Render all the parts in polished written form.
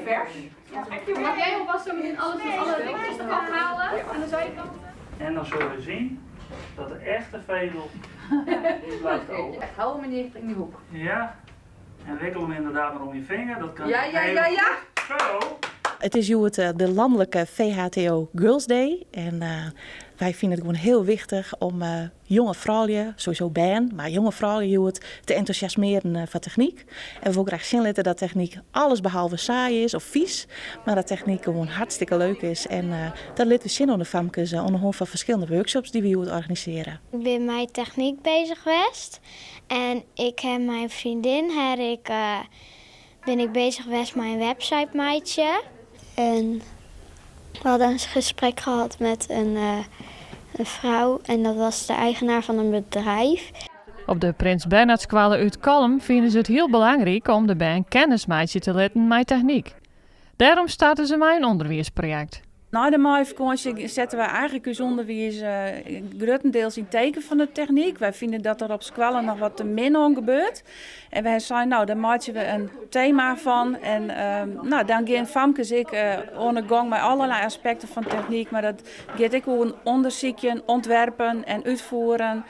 vers. Mag jij alvast zo meteen alle dingetjes eraf halen aan de zijkant? En dan zullen we zien dat de echte vezel blijft open. Hou hem in die hoek. Ja, en wikkel hem inderdaad maar om je vinger. Dat kan Ja. Zo. Het is de landelijke VHTO Girls Day. En wij vinden het gewoon heel wichtig om jonge vrouwen, sowieso maar jonge vrouwen te enthousiasmeren van techniek. En we willen ook graag zien laten dat techniek alles behalve saai is of vies. Maar dat techniek gewoon hartstikke leuk is. En dat laten we zien onder famkes onder hand van verschillende workshops die we organiseren. Ik ben met techniek bezig geweest. En ik heb mijn vriendin, ben ik bezig geweest met een website meidje. En we hadden een gesprek gehad met een vrouw en dat was de eigenaar van een bedrijf. Op de Prins Bernhardskoale uit Kalm vinden ze het heel belangrijk om de band kennis te laten met techniek. Daarom starten ze met een onderwijsproject. Na de meivakantie zetten we eigenlijk ons onderwijs grotendeels in teken van de techniek. Wij vinden dat er op scholen nog wat te min aan gebeurt. En wij zijn, daar maken we een thema van. En dan gaan famkes aan de gang met allerlei aspecten van techniek. Maar dat gaat ook over onderzoeken, ontwerpen en uitvoeren.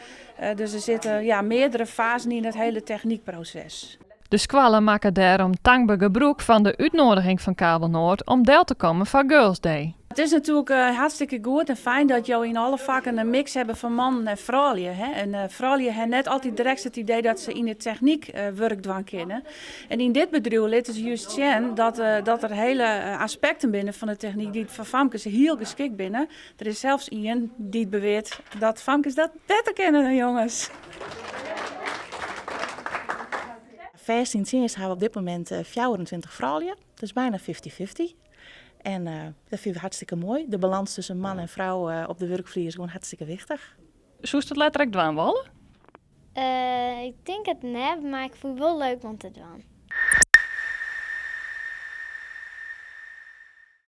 Dus er zitten meerdere fasen in het hele techniekproces. De squallen maken daarom dankbaar gebruik van de uitnodiging van Kabel Noord om deel te komen van Girls Day. Het is natuurlijk hartstikke goed en fijn dat je in alle vakken een mix hebben van mannen en vrouwen. En vrouwen hebben net altijd direct het idee dat ze in de techniek werk doen kunnen. En in dit bedrijf laten ze juist zien dat er hele aspecten binnen van de techniek die voor famkes heel geschikt binnen. Er is zelfs iemand die beweert dat famkes dat beter kennen, jongens. Vast in Zins hebben we op dit moment 24 vrouwen, dus bijna 50-50. En dat vinden we hartstikke mooi. De balans tussen man en vrouw op de werkvloer is gewoon hartstikke wichtig. Zoest het letterlijk doen willen? Ik denk het net, maar ik voel het wel leuk om te doen.